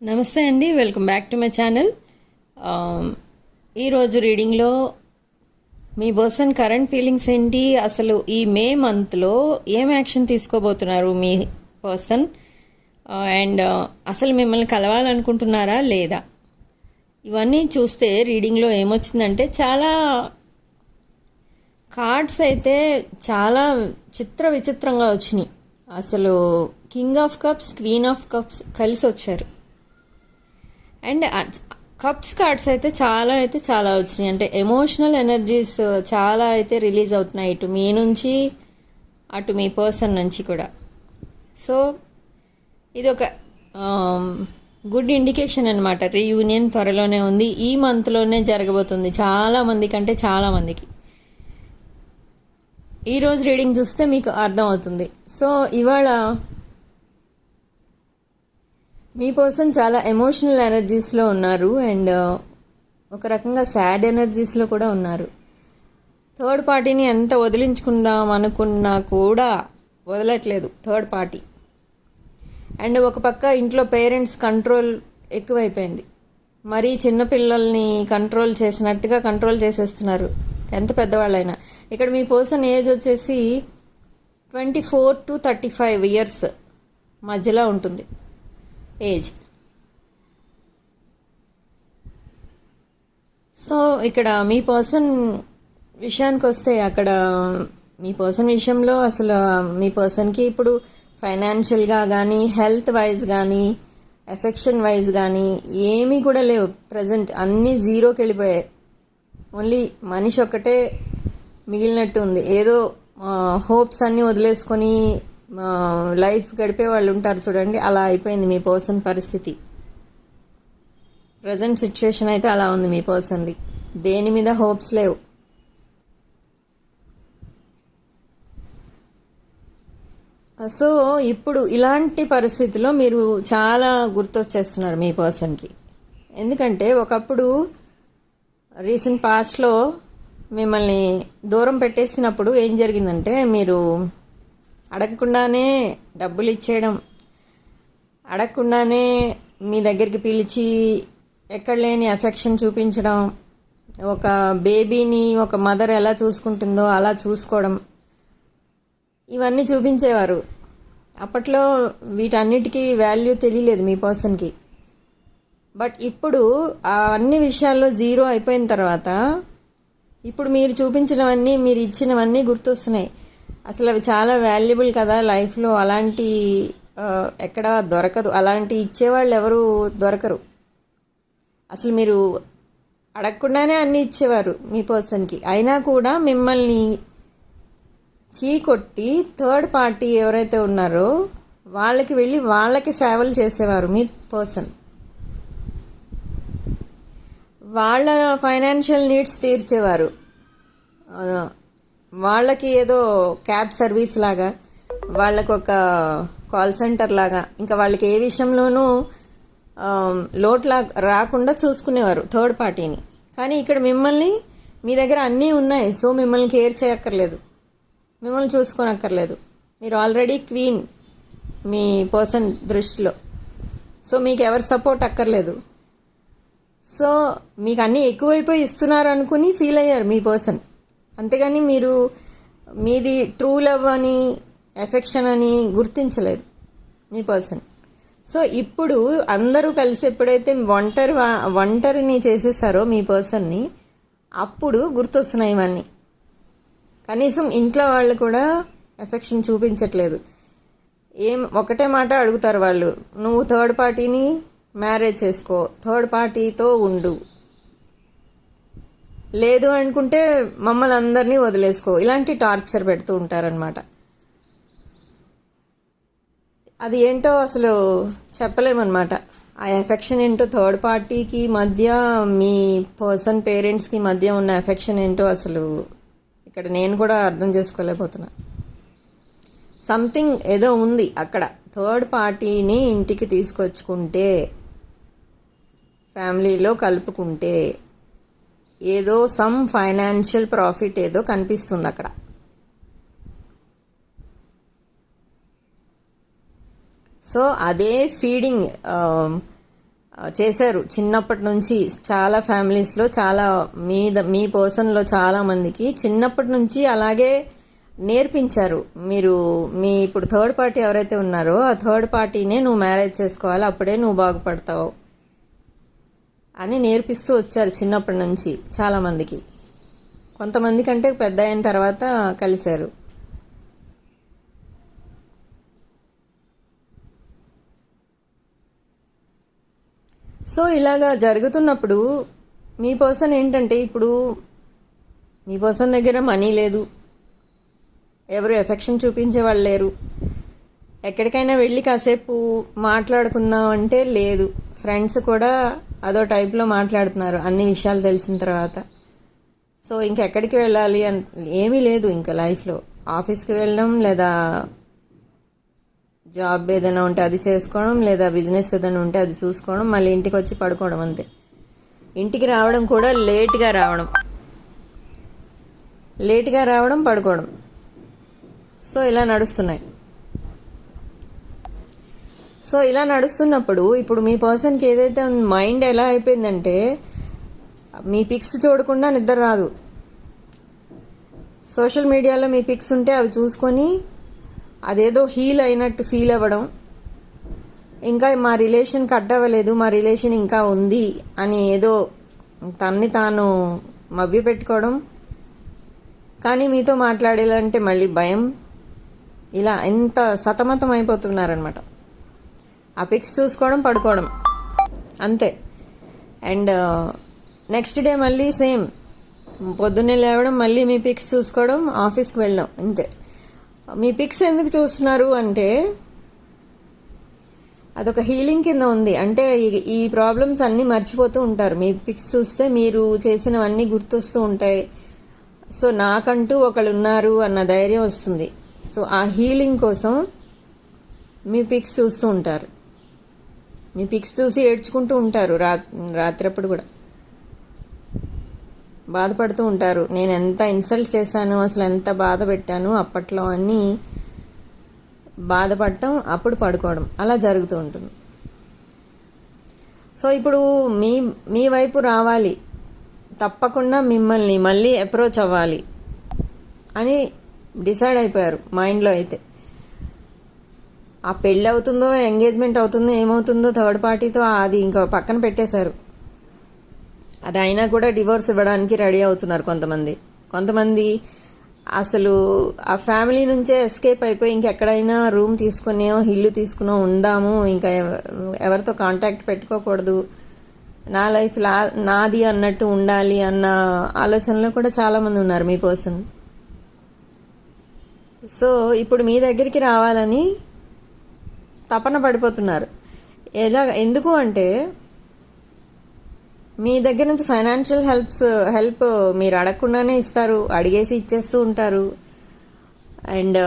నమస్తే అండి, welcome back to my channel. ఈరోజు రీడింగ్లో మీ పర్సన్ కరెంట్ ఫీలింగ్స్ ఏంటి, అసలు ఈ మే మంత్లో ఏం యాక్షన్ తీసుకోబోతున్నారు మీ పర్సన్, అండ్ అసలు మిమ్మల్ని కలవాలనుకుంటున్నారా లేదా, ఇవన్నీ చూస్తే రీడింగ్లో ఏమొచ్చిందంటే చాలా కార్డ్స్ అయితే చాలా విచిత్రంగా వచ్చినాయి. అసలు king of cups, queen of cups కలిసి వచ్చారు. అండ్ కప్స్ కార్డ్స్ అయితే చాలా వచ్చినాయి. అంటే ఎమోషనల్ ఎనర్జీస్ చాలా అయితే రిలీజ్ అవుతున్నాయి, ఇటు మీ నుంచి అటు మీ పర్సన్ నుంచి కూడా. సో ఇది ఒక గుడ్ ఇండికేషన్ అనమాట. రీయూనియన్ త్వరలోనే ఉంది, ఈ మంత్లోనే జరగబోతుంది చాలామందికి. ఈరోజు రీడింగ్ చూస్తే మీకు అర్థమవుతుంది. సో ఇవాళ మీ పర్సన్ చాలా ఎమోషనల్ ఎనర్జీస్లో ఉన్నారు, అండ్ ఒక రకంగా సాడ్ ఎనర్జీస్లో కూడా ఉన్నారు. థర్డ్ పార్టీని ఎంత వదిలించుకుందాం అనుకున్నా కూడా వదలట్లేదు థర్డ్ పార్టీ. అండ్ ఒక పక్క ఇంట్లో పేరెంట్స్ కంట్రోల్ ఎక్కువైపోయింది, మరీ చిన్నపిల్లల్ని కంట్రోల్ చేసినట్టుగా కంట్రోల్ చేసేస్తున్నారు ఎంత పెద్దవాళ్ళైనా. ఇక్కడ మీ పర్సన్ ఏజ్ వచ్చేసి 24 to 35 years మధ్యలో ఉంటుంది ఏజ్. సో ఇక్కడ మీ పర్సన్ విషయానికి వస్తే, అక్కడ మీ పర్సన్ విషయంలో అసలు మీ పర్సన్కి ఇప్పుడు ఫైనాన్షియల్గా కానీ, హెల్త్ వైజ్ కానీ, ఎఫెక్షన్ వైజ్ కానీ ఏమీ కూడా లేవు. ప్రజెంట్ అన్నీ జీరోకి వెళ్ళిపోయాయి. ఓన్లీ మనిషి ఒక్కటే మిగిలినట్టు ఉంది. ఏదో హోప్స్ అన్నీ వదిలేసుకొని లైఫ్ గడిపే వాళ్ళు ఉంటారు చూడండి, అలా అయిపోయింది మీ పర్సన్ పరిస్థితి. ప్రజెంట్ సిచ్యువేషన్ అయితే అలా ఉంది మీ పర్సన్ది. దేని మీద హోప్స్ లేవు. సో ఇప్పుడు ఇలాంటి పరిస్థితిలో మీరు చాలా గుర్తొచ్చేస్తున్నారు మీ పర్సన్కి. ఎందుకంటే ఒకప్పుడు రీసెంట్ పాస్ట్లో మిమ్మల్ని దూరం పెట్టేసినప్పుడు ఏం జరిగిందంటే, మీరు అడగకుండానే డబ్బులు ఇచ్చేయడం, అడగకుండానే మీ దగ్గరికి పిలిచి ఎక్కడ లేని అఫెక్షన్ చూపించడం, ఒక బేబీని ఒక మదర్ ఎలా చూసుకుంటుందో అలా చూసుకోవడం, ఇవన్నీ చూపించేవారు. అప్పట్లో వీటన్నిటికీ వాల్యూ తెలియలేదు మీ పర్సన్కి. బట్ ఇప్పుడు ఆ అన్ని విషయాల్లో జీరో అయిపోయిన తర్వాత ఇప్పుడు మీరు చూపించినవన్నీ, మీరు ఇచ్చినవన్నీ గుర్తొస్తున్నాయి. అసలు అవి చాలా వాల్యుబుల్ కదా లైఫ్లో. అలాంటి ఎక్కడ దొరకదు, అలాంటి ఇచ్చేవాళ్ళు ఎవరు దొరకరు. అసలు మీరు అడగకుండానే అన్నీ ఇచ్చేవారు మీ పర్సన్కి. అయినా కూడా మిమ్మల్ని చీకొట్టి థర్డ్ పార్టీ ఎవరైతే ఉన్నారో వాళ్ళకి వెళ్ళి వాళ్ళకి సేవలు చేసేవారు మీ పర్సన్. వాళ్ళ ఫైనాన్షియల్ నీడ్స్ తీర్చేవారు. వాళ్ళకి ఏదో క్యాబ్ సర్వీస్ లాగా, వాళ్ళకు ఒక కాల్ సెంటర్ లాగా, ఇంకా వాళ్ళకి ఏ విషయంలోనూ లోట్లా రాకుండా చూసుకునేవారు థర్డ్ పార్టీని. కానీ ఇక్కడ మిమ్మల్ని, మీ దగ్గర అన్నీ ఉన్నాయి, సో మిమ్మల్ని కేర్ చేయక్కర్లేదు, మిమ్మల్ని చూసుకోనక్కర్లేదు. మీరు ఆల్రెడీ క్వీన్ మీ పర్సన్ దృష్టిలో. సో మీకు ఎవరి సపోర్ట్ అక్కర్లేదు. సో మీకు అన్నీ ఎక్కువైపోయి ఇస్తున్నారు అనుకుని ఫీల్ అయ్యారు మీ పర్సన్. అంతేగాని మీరు మీది ట్రూ లవ్ అని, ఎఫెక్షన్ అని గుర్తించలేదు మీ పర్సన్. సో ఇప్పుడు అందరూ కలిసి ఎప్పుడైతే ఒంటరిని చేసేసారో మీ పర్సన్ని, అప్పుడు గుర్తొస్తున్నాయి ఇవన్నీ. కనీసం ఇంట్లో వాళ్ళు కూడా ఎఫెక్షన్ చూపించట్లేదు. ఒకటే మాట అడుగుతారు వాళ్ళు, నువ్వు థర్డ్ పార్టీని మ్యారేజ్ చేసుకో, థర్డ్ పార్టీతో ఉండు, లేదు అనుకుంటే మమ్మల్ని అందరినీ వదిలేసుకో, ఇలాంటి టార్చర్ పెడుతూ ఉంటారనమాట. అది ఏంటో అసలు చెప్పలేమన్నమాట. ఆ ఎఫెక్షన్ ఏంటో, థర్డ్ పార్టీకి మధ్య, మీ పర్సన్ పేరెంట్స్కి మధ్య ఉన్న ఎఫెక్షన్ ఏంటో అసలు ఇక్కడ నేను కూడా అర్థం చేసుకోలేకపోతున్నా. సంథింగ్ ఏదో ఉంది అక్కడ. థర్డ్ పార్టీని ఇంటికి తీసుకొచ్చుకుంటే, ఫ్యామిలీలో కలుపుకుంటే ఏదో సమ్ ఫైనాన్షియల్ ప్రాఫిట్ ఏదో కనిపిస్తుంది అక్కడ. సో అదే ఫీడింగ్ చేశారు చిన్నప్పటి నుంచి. చాలా ఫ్యామిలీస్లో, చాలా మీ పర్సన్లో చాలా మందికి చిన్నప్పటి నుంచి అలాగే నేర్పించారు. మీ ఇప్పుడు థర్డ్ పార్టీ ఎవరైతే ఉన్నారో ఆ థర్డ్ పార్టీనే నువ్వు మ్యారేజ్ చేసుకోవాలి, అప్పుడే నువ్వు బాగుపడతావు అని నేర్పిస్తూ వచ్చారు చిన్నప్పటి నుంచి చాలామందికి. కొంతమంది కంటే పెద్ద అయిన తర్వాత కలిశారు. సో ఇలాగా జరుగుతున్నప్పుడు మీ పర్సన్ ఏంటంటే, ఇప్పుడు మీ పర్సన్ దగ్గర మనీ లేదు, ఎవరు ఎఫెక్షన్ చూపించే వాళ్ళు లేరు, ఎక్కడికైనా వెళ్ళి కాసేపు మాట్లాడుకుందాం అంటే లేదు, ఫ్రెండ్స్ కూడా అదో టైప్లో మాట్లాడుతున్నారు అన్ని విషయాలు తెలిసిన తర్వాత. సో ఇంకెక్కడికి వెళ్ళాలి అని ఏమీ లేదు ఇంకా లైఫ్లో. ఆఫీస్కి వెళ్ళడం, లేదా జాబ్ ఏదైనా ఉంటే అది చేసుకోవడం, లేదా బిజినెస్ ఏదైనా ఉంటే అది చూసుకోవడం, మళ్ళీ ఇంటికి వచ్చి పడుకోవడం, అంతే. ఇంటికి రావడం కూడా లేట్గా రావడం పడుకోవడం. సో ఇలా నడుస్తున్నాయి. సో ఇలా నడుస్తున్నప్పుడు ఇప్పుడు మీ పర్సన్కి ఏదైతే మైండ్ ఎలా అయిపోయిందంటే, మీ పిక్స్ చూడకుండా నిద్ర రాదు. సోషల్ మీడియాలో మీ పిక్స్ ఉంటే అవి చూసుకొని అదేదో హీల్ అయినట్టు ఫీల్ అవ్వడం, ఇంకా మా రిలేషన్ కట్ అవ్వలేదు, మా రిలేషన్ ఇంకా ఉంది అని ఏదో తన్ని తాను మభ్య పెట్టుకోవడం, కానీ మీతో మాట్లాడాలంటే మళ్ళీ భయం, ఇలా ఎంత సతమతం అయిపోతున్నారనమాట. ఆ పిక్స్ చూసుకోవడం, పడుకోవడం, అంతే. అండ్ నెక్స్ట్ డే మళ్ళీ సేమ్, పొద్దున్నే లేవడం, మళ్ళీ మీ పిక్స్ చూసుకోవడం, ఆఫీస్కి వెళ్ళడం, అంతే. మీ పిక్స్ ఎందుకు చూస్తున్నారు అంటే అదొక హీలింగ్ కింద ఉంది. అంటే ఈ ప్రాబ్లమ్స్ అన్నీ మర్చిపోతూ ఉంటారు. మీ పిక్స్ చూస్తే మీరు చేసినవన్నీ గుర్తొస్తూ ఉంటాయి. సో నాకంటూ ఒకళ్ళు ఉన్నారు అన్న ధైర్యం వస్తుంది. సో ఆ హీలింగ్ కోసం మీ పిక్స్ చూస్తూ ఉంటారు. మీ పిక్స్ చూసి ఏడ్చుకుంటూ ఉంటారు. రాత్రప్పుడు కూడా బాధపడుతూ ఉంటారు. నేను ఎంత ఇన్సల్ట్ చేశాను, అసలు ఎంత బాధ పెట్టాను అప్పట్లో అని బాధపడటం, అప్పుడు పడుకోవడం, అలా జరుగుతూ ఉంటుంది. సో ఇప్పుడు మీ వైపు రావాలి, తప్పకుండా మిమ్మల్ని మళ్ళీ అప్రోచ్ అవ్వాలి అని డిసైడ్ అయిపోయారు మైండ్లో. అయితే ఆ పెళ్ళి అవుతుందో, ఎంగేజ్మెంట్ అవుతుందో, ఏమవుతుందో థర్డ్ పార్టీతో అది ఇంకా పక్కన పెట్టేశారు. అది అయినా కూడా డివోర్స్ ఇవ్వడానికి రెడీ అవుతున్నారు కొంతమంది. అసలు ఆ ఫ్యామిలీ నుంచే ఎస్కేప్ అయిపోయి ఇంకెక్కడైనా రూమ్ తీసుకునే, ఇల్లు తీసుకునో ఉందాము, ఇంకా ఎవరితో కాంటాక్ట్ పెట్టుకోకూడదు, నా లైఫ్ నాది అన్నట్టు ఉండాలి అన్న ఆలోచనలో కూడా చాలామంది ఉన్నారు మీ పర్సన్. సో ఇప్పుడు మీ దగ్గరికి రావాలని తపన పడిపోతున్నారు. ఎందుకు అంటే మీ దగ్గర నుంచి ఫైనాన్షియల్ హెల్ప్ మీరు అడగకుండానే ఇస్తారు, అడిగేసి ఇచ్చేస్తూ ఉంటారు. అండ్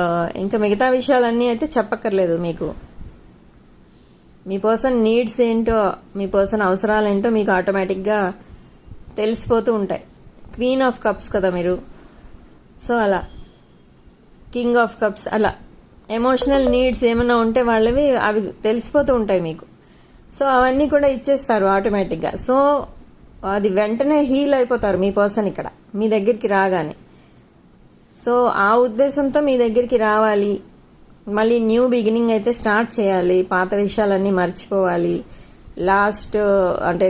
ఇంకా మిగతా విషయాలన్నీ అయితే చెప్పక్కర్లేదు. మీకు మీ పర్సన్ నీడ్స్ ఏంటో, మీ పర్సన్ అవసరాలు ఏంటో మీకు ఆటోమేటిక్గా తెలిసిపోతూ ఉంటాయి. క్వీన్ ఆఫ్ కప్స్ కదా మీరు. సో అలా కింగ్ ఆఫ్ కప్స్, అలా ఎమోషనల్ నీడ్స్ ఏమైనా ఉంటే వాళ్ళవి అవి తెలిసిపోతూ ఉంటాయి మీకు. సో అవన్నీ కూడా ఇచ్చేస్తారు ఆటోమేటిక్గా. సో అది వెంటనే హీల్ అయిపోతారు మీ పర్సన్ ఇక్కడ మీ దగ్గరికి రాగానే. సో ఆ ఉద్దేశంతో మీ దగ్గరికి రావాలి, మళ్ళీ న్యూ బిగినింగ్ అయితే స్టార్ట్ చేయాలి, పాత విషయాలన్నీ మర్చిపోవాలి.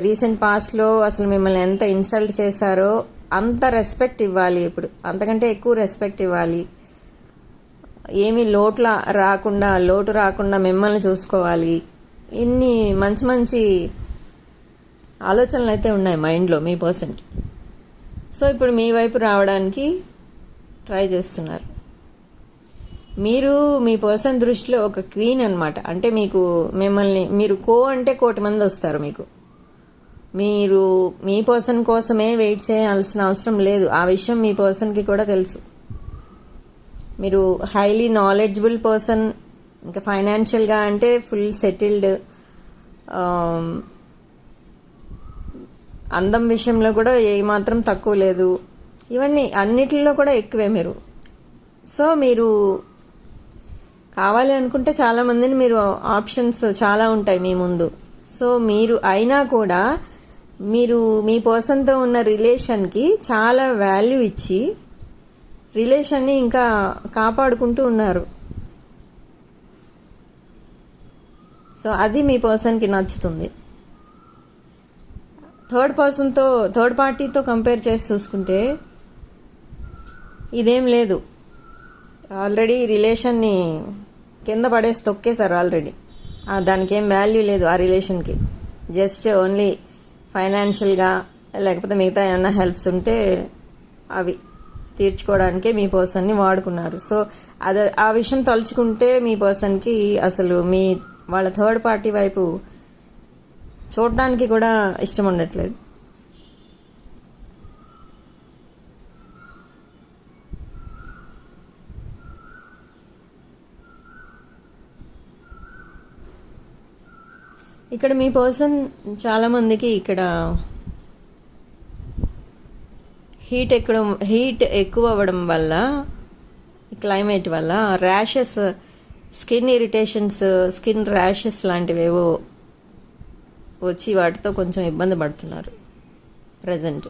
రీసెంట్ పాస్ట్లో అసలు మిమ్మల్ని ఎంత ఇన్సల్ట్ చేశారో అంత రెస్పెక్ట్ ఇవ్వాలి, ఇప్పుడు అంతకంటే ఎక్కువ రెస్పెక్ట్ ఇవ్వాలి. ఏమీ లోటు రాకుండా మిమ్మల్ని చూసుకోవాలి. ఇన్ని మంచి ఆలోచనలు అయితే ఉన్నాయి మైండ్లో మీ పర్సన్కి. సో ఇప్పుడు మీ వైపు రావడానికి ట్రై చేస్తున్నారు. మీ పర్సన్ దృష్టిలో ఒక క్వీన్ అనమాట. అంటే మీరు అంటే 1,000,000 మంది వస్తారు మీకు. మీరు మీ పర్సన్ కోసమే వెయిట్ చేయాల్సిన అవసరం లేదు. ఆ విషయం మీ పర్సన్కి కూడా తెలుసు. మీరు హైలీ నాలెడ్జబుల్ పర్సన్. ఇంకా ఫైనాన్షియల్గా అంటే ఫుల్ సెటిల్డ్. అందం విషయంలో కూడా ఏమాత్రం తక్కువ లేదు. ఇవన్నీ అన్నిటిలో కూడా ఎక్కువే మీరు. సో మీరు కావాలి అనుకుంటే చాలామందిని ఆప్షన్స్ చాలా ఉంటాయి మీ ముందు. సో మీరు అయినా కూడా మీరు మీ పర్సన్తో ఉన్న రిలేషన్కి చాలా వాల్యూ ఇచ్చి రిలేషన్ని ఇంకా కాపాడుకుంటూ ఉన్నారు. సో అది మీ పర్సన్కి నచ్చుతుంది. థర్డ్ పార్టీతో కంపేర్ చేసి చూసుకుంటే ఇదేం లేదు. ఆల్రెడీ రిలేషన్ని కింద పడేసి తొక్కేశారు ఆల్రెడీ. దానికి ఏం వాల్యూ లేదు ఆ రిలేషన్కి. జస్ట్ ఓన్లీ ఫైనాన్షియల్గా లేకపోతే మిగతా ఏమన్నా హెల్ప్స్ ఉంటే అవి తీర్చుకోవడానికే మీ పర్సన్ని వాడుకున్నారు. సో ఆ విషయం తలుచుకుంటే మీ పర్సన్కి అసలు వాళ్ళ థర్డ్ పార్టీ వైపు చూడడానికి కూడా ఇష్టం ఉండట్లేదు. ఇక్కడ మీ పర్సన్ చాలామందికి ఇక్కడ హీట్ ఎక్కువ అవ్వడం వల్ల, క్లైమేట్ వల్ల rashes, skin irritations, skin rashes లాంటివేవో వచ్చి వాటితో కొంచెం ఇబ్బంది పడుతున్నారు ప్రజెంట్.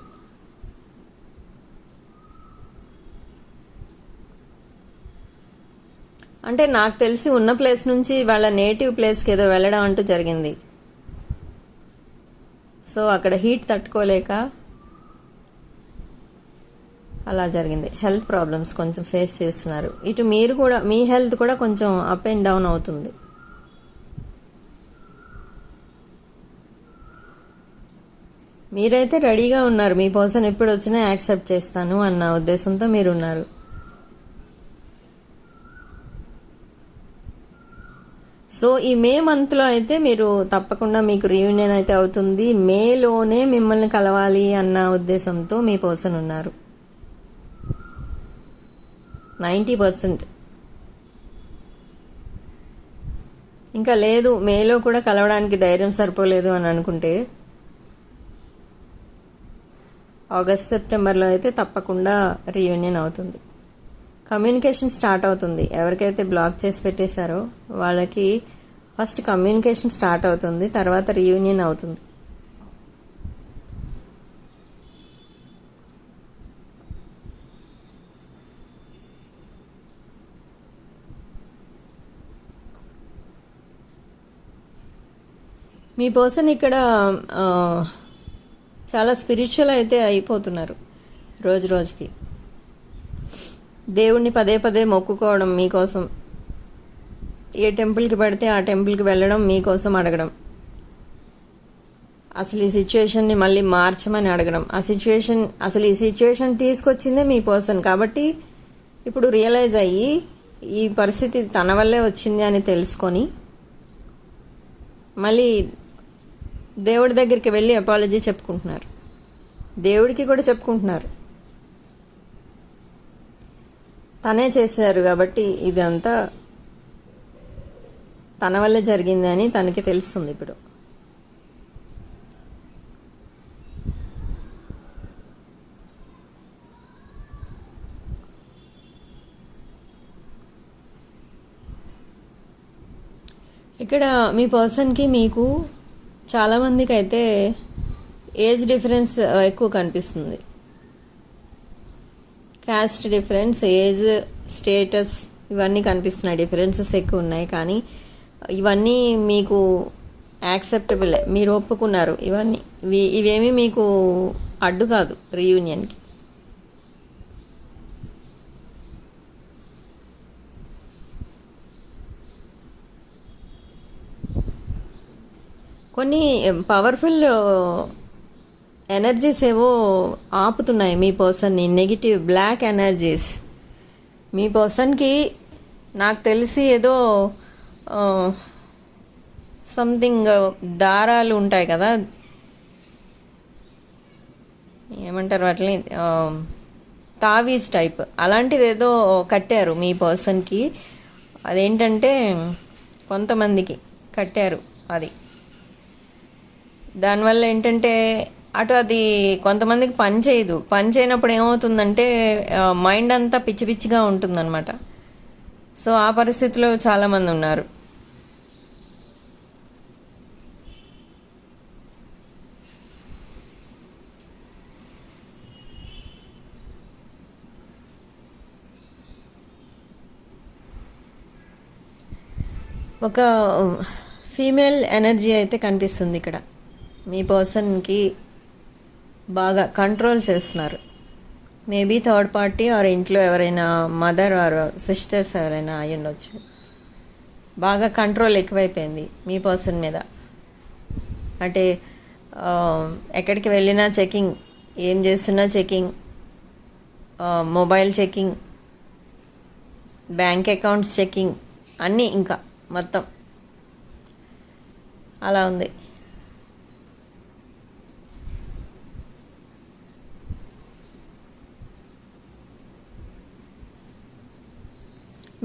అంటే నాకు తెలిసి ఉన్న ప్లేస్ నుంచి వాళ్ళ నేటివ్ ప్లేస్కి ఏదో వెళ్ళడం అంటూ జరిగింది. సో అక్కడ హీట్ తట్టుకోలేక అలా జరిగింది. హెల్త్ ప్రాబ్లమ్స్ కొంచెం ఫేస్ చేస్తున్నారు. ఇటు మీరు కూడా మీ హెల్త్ కూడా కొంచెం అప్ అండ్ డౌన్ అవుతుంది. మీరైతే రెడీగా ఉన్నారు. మీ పర్సన్ ఎప్పుడు వచ్చినా యాక్సెప్ట్ చేస్తాను అన్న ఉద్దేశంతో మీరు ఉన్నారు. సో ఈ మే మంత్లో అయితే మీరు తప్పకుండా మీకు రీయూనియన్ అయితే అవుతుంది. మేలోనే మిమ్మల్ని కలవాలి అన్న ఉద్దేశంతో మీ పర్సన్ ఉన్నారు 90%. ఇంకా లేదు, మేలో కూడా కలవడానికి ధైర్యం సరిపోలేదు అని అనుకుంటే ఆగస్ట్ సెప్టెంబర్లో అయితే తప్పకుండా రీయూనియన్ అవుతుంది. కమ్యూనికేషన్ స్టార్ట్ అవుతుంది. ఎవరికైతే బ్లాక్ చేసి పెట్టేశారో వాళ్ళకి ఫస్ట్ కమ్యూనికేషన్ స్టార్ట్ అవుతుంది, తర్వాత రీయూనియన్ అవుతుంది. మీ పర్సన్ ఇక్కడ చాలా స్పిరిచువల్ అయితే అయిపోతున్నారు రోజు రోజుకి. దేవుణ్ణి పదే పదే మొక్కుకోవడం మీకోసం, ఏ టెంపుల్కి పడితే ఆ టెంపుల్కి వెళ్ళడం, మీకోసం అడగడం, అసలు ఈ సిచ్యువేషన్ని మళ్ళీ మార్చమని అడగడం. అసలు ఈ సిచ్యువేషన్ తీసుకొచ్చిందే మీ పర్సన్ కాబట్టి ఇప్పుడు రియలైజ్ అయ్యి ఈ పరిస్థితి తన వల్లే వచ్చింది అని తెలుసుకొని మళ్ళీ దేవుడి దగ్గరికి వెళ్ళి అపాలజీ చెప్పుకుంటున్నారు. దేవుడికి కూడా చెప్పుకుంటున్నారు. తనే చేశారు కాబట్టి ఇదంతా తన వల్లే జరిగింది అని తనకి తెలుస్తుంది ఇప్పుడు. ఇక్కడ మీ పర్సన్కి మీకు చాలామందికి అయితే ఏజ్ డిఫరెన్స్ ఎక్కువ కనిపిస్తుంది. క్యాస్ట్ డిఫరెన్స్, ఏజ్, స్టేటస్ ఇవన్నీ కనిపిస్తున్నాయి. డిఫరెన్సెస్ ఎక్కువ ఉన్నాయి కానీ ఇవన్నీ మీకు యాక్సెప్టబులే, మీరు ఒప్పుకున్నారు. ఇవేమీ మీకు అడ్డు కాదు రీయూనియన్కి. కొన్ని పవర్ఫుల్ ఎనర్జీస్ ఏవో ఆపుతున్నాయి మీ పర్సన్ని, నెగిటివ్ బ్లాక్ ఎనర్జీస్. మీ పర్సన్కి నాకు తెలిసి ఏదో సంథింగ్ దారాలు ఉంటాయి కదా, ఏమంటారు వాటిని, తావీజ్ టైప్ అలాంటిది ఏదో కట్టారు మీ పర్సన్కి. అదేంటంటే కొంతమందికి కట్టారు అది. దానివల్ల ఏంటంటే అటు అది కొంతమందికి పని చేయదు. పని చేయనప్పుడు ఏమవుతుందంటే మైండ్ అంతా పిచ్చి పిచ్చిగా ఉంటుందన్నమాట. సో ఆ పరిస్థితిలో చాలామంది ఉన్నారు. ఒక ఫీమేల్ ఎనర్జీ అయితే కనిపిస్తుంది ఇక్కడ. మీ పర్సన్కి బాగా కంట్రోల్ చేస్తున్నారు. మేబీ థర్డ్ పార్టీ ఆర్ ఇంట్లో ఎవరైనా మదర్ ఆర్ సిస్టర్స్ ఎవరైనా అయి ఉండొచ్చు. బాగా కంట్రోల్ ఎక్కువైపోయింది మీ పర్సన్ మీద. అంటే ఎక్కడికి వెళ్ళినా చెకింగ్, ఏం చేస్తున్నా checking, mobile checking, bank accounts checking, అన్నీ ఇంకా మొత్తం అలా ఉంది.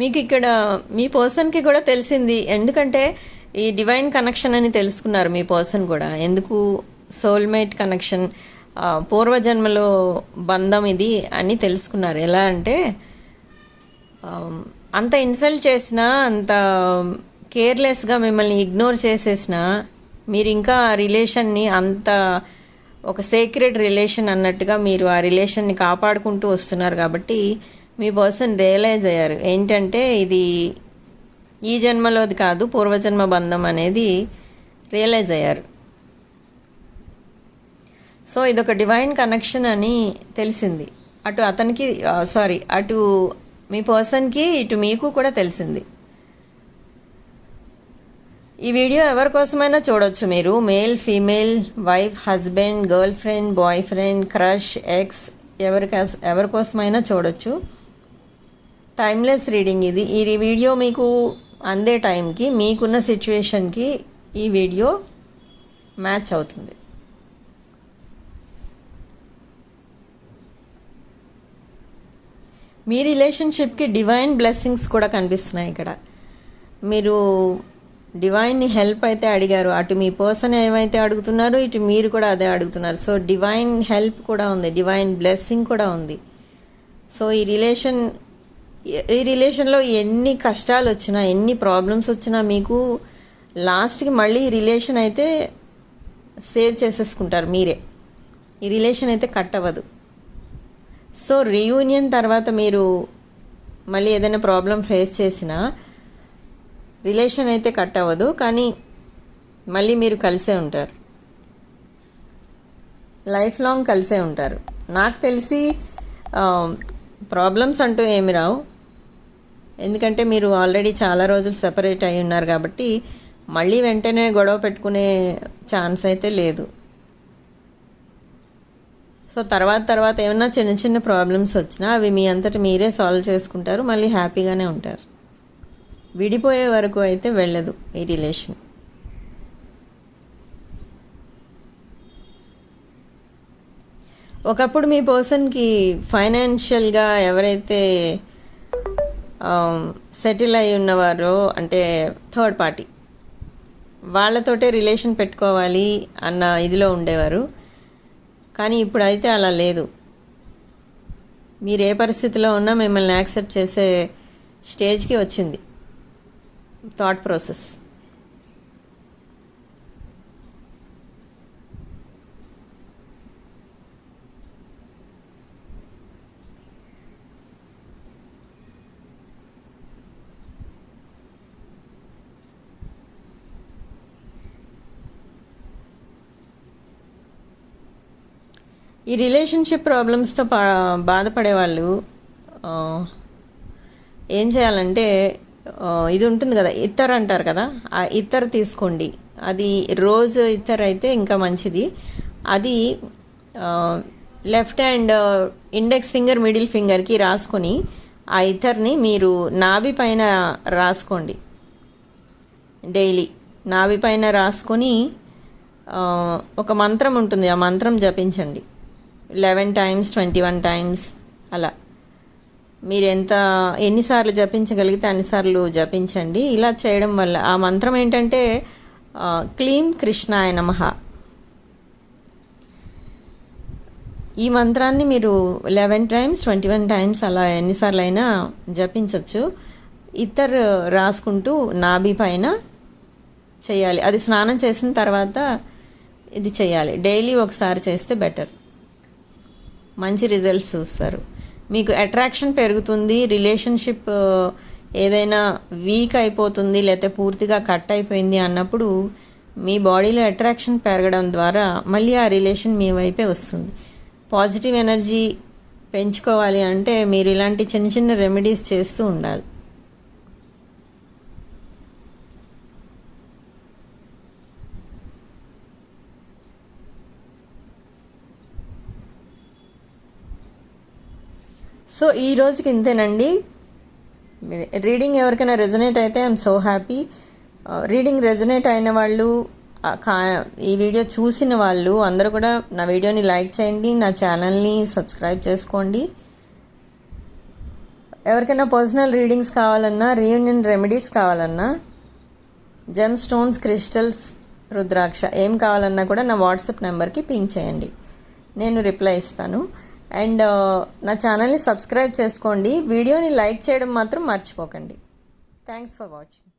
మీకు ఇక్కడ మీ పర్సన్కి కూడా తెలిసింది, ఎందుకంటే ఈ డివైన్ కనెక్షన్ అని తెలుసుకున్నారు మీ పర్సన్ కూడా. ఎందుకు సోల్మేట్ కనెక్షన్, పూర్వజన్మలో బంధం ఇది అని తెలుసుకున్నారు. ఎలా అంటే అంత ఇన్సల్ట్ చేసినా, అంత కేర్లెస్గా మిమ్మల్ని ఇగ్నోర్ చేసేసినా మీరు ఇంకా ఆ రిలేషన్ని అంత ఒక సీక్రెట్ రిలేషన్ అన్నట్టుగా మీరు ఆ రిలేషన్ని కాపాడుకుంటూ వస్తున్నారు. కాబట్టి మీ పర్సన్ రియలైజ్ అయ్యారు ఏంటంటే ఇది ఈ జన్మలోది కాదు, పూర్వజన్మ బంధం అనేది రియలైజ్ అయ్యారు. సో ఇదొక డివైన్ కనెక్షన్ అని తెలిసింది. అటు అతనికి అటు మీ పర్సన్కి, ఇటు మీకు కూడా తెలిసింది. ఈ వీడియో ఎవరి కోసమైనా చూడొచ్చు మీరు. Male, female, wife, husband, girl friend, boy friend, crush, X, ఎవరి కోసమైనా చూడొచ్చు. టైమ్లెస్ రీడింగ్ ఇది. ఈ వీడియో మీకు అందే టైంకి, మీకున్న సిచ్యువేషన్కి ఈ వీడియో మ్యాచ్ అవుతుంది. మీ రిలేషన్షిప్కి డివైన్ బ్లెస్సింగ్స్ కూడా కనిపిస్తున్నాయి ఇక్కడ. మీరు డివైన్ని హెల్ప్ అయితే అడిగారు. అటు మీ పర్సన్ ఏమైతే అడుగుతున్నారు, ఇటు మీరు కూడా అదే అడుగుతున్నారు. సో డివైన్ హెల్ప్ కూడా ఉంది, డివైన్ బ్లెస్సింగ్ కూడా ఉంది. సో ఈ రిలేషన్లో ఎన్ని కష్టాలు వచ్చినా, ఎన్ని ప్రాబ్లమ్స్ వచ్చినా మీకు లాస్ట్కి మళ్ళీ ఈ రిలేషన్ అయితే సేవ్ చేసేసుకుంటారు మీరే. ఈ రిలేషన్ అయితే కట్ అవ్వదు. సో రీయూనియన్ తర్వాత మీరు మళ్ళీ ఏదైనా ప్రాబ్లం ఫేస్ చేసినా రిలేషన్ అయితే కట్ అవ్వదు, కానీ మళ్ళీ మీరు కలిసే ఉంటారు, లైఫ్ లాంగ్ కలిసే ఉంటారు. నాకు తెలిసి ప్రాబ్లమ్స్ అంటూ ఏమి రావు, ఎందుకంటే మీరు ఆల్రెడీ చాలా రోజులు సెపరేట్ అయి ఉన్నారు కాబట్టి మళ్ళీ వెంటనే గొడవ పెట్టుకునే ఛాన్స్ అయితే లేదు. సో తర్వాత ఏమన్నా చిన్న చిన్న ప్రాబ్లమ్స్ వచ్చినా అవి మీ అంతటి మీరే సాల్వ్ చేసుకుంటారు, మళ్ళీ హ్యాపీగానే ఉంటారు. విడిపోయే వరకు అయితే వెళ్ళదు ఈ రిలేషన్. ఒకప్పుడు మీ పర్సన్కి ఫైనాన్షియల్గా ఎవరైతే సెటిల్ అయి ఉన్నవారో, అంటే థర్డ్ పార్టీ, వాళ్ళతోటే రిలేషన్ పెట్టుకోవాలి అన్న ఇదిలో ఉండేవారు. కానీ ఇప్పుడైతే అలా లేదు. మీరు ఏ పరిస్థితిలో ఉన్నా మిమ్మల్ని యాక్సెప్ట్ చేసే స్టేజ్కి వచ్చింది థాట్ ప్రాసెస్. ఈ రిలేషన్షిప్ ప్రాబ్లమ్స్తో బాధపడే వాళ్ళు ఏం చేయాలంటే, ఇది ఉంటుంది కదా ఇత్తర్ అంటారు కదా, ఆ ఇత్తర్ తీసుకోండి. అది రోజు ఇత్తర్ అయితే ఇంకా మంచిది. అది left hand index finger, middle ఫింగర్కి రాసుకొని ఆ ఇత్తర్ని మీరు నాభి పైన రాసుకోండి. డైలీ నాభి పైన రాసుకొని ఒక మంత్రం ఉంటుంది, ఆ మంత్రం జపించండి 11 times, 21 times అలా. మీరు ఎన్నిసార్లు జపించగలిగితే అన్నిసార్లు జపించండి. ఇలా చేయడం వల్ల ఆ మంత్రం ఏంటంటే క్లీం కృష్ణాయ నమః. ఈ మంత్రాన్ని మీరు 11 times, 21 times అలా ఎన్నిసార్లు అయినా జపించవచ్చు. ఇతర్ రాసుకుంటూ నాభి పైన చేయాలి. అది స్నానం చేసిన తర్వాత ఇది చేయాలి. డైలీ ఒకసారి చేస్తే బెటర్, మంచి రిజల్ట్స్ చూస్తారు. మీకు అట్రాక్షన్ పెరుగుతుంది. రిలేషన్షిప్ ఏదైనా వీక్ అయిపోతుంది లేకపోతే పూర్తిగా కట్ అయిపోయింది అన్నప్పుడు మీ బాడీలో అట్రాక్షన్ పెరగడం ద్వారా మళ్ళీ ఆ రిలేషన్ మీ వైపే వస్తుంది. పాజిటివ్ ఎనర్జీ పెంచుకోవాలి అంటే మీరు ఇలాంటి చిన్న చిన్న రెమెడీస్ చేస్తూ ఉండాలి. సో ఈ రోజుకి ఇంతేనండి. రీడింగ్ ఎవరికైనా రెజొనేట్ అయితే I'm so happy. Reading resonate అయిన వాళ్ళు, ఈ వీడియో చూసిన వాళ్ళు అందరూ కూడా నా వీడియోని లైక్ చేయండి, నా ఛానల్ని సబ్స్క్రైబ్ చేసుకోండి. ఎవరికైనా పర్సనల్ రీడింగ్స్ కావాలన్నా, రీయూనియన్ రెమెడీస్ కావాలన్నా, జెమ్ స్టోన్స్, క్రిస్టల్స్, రుద్రాక్ష ఏం కావాలన్నా కూడా నా వాట్సాప్ నెంబర్కి పింక్ చేయండి, నేను రిప్లై ఇస్తాను. అండ్ నా ఛానల్ని సబ్స్క్రైబ్ చేసుకోండి. వీడియోని లైక్ చేయడం మాత్రం మర్చిపోకండి. Thanks for watching.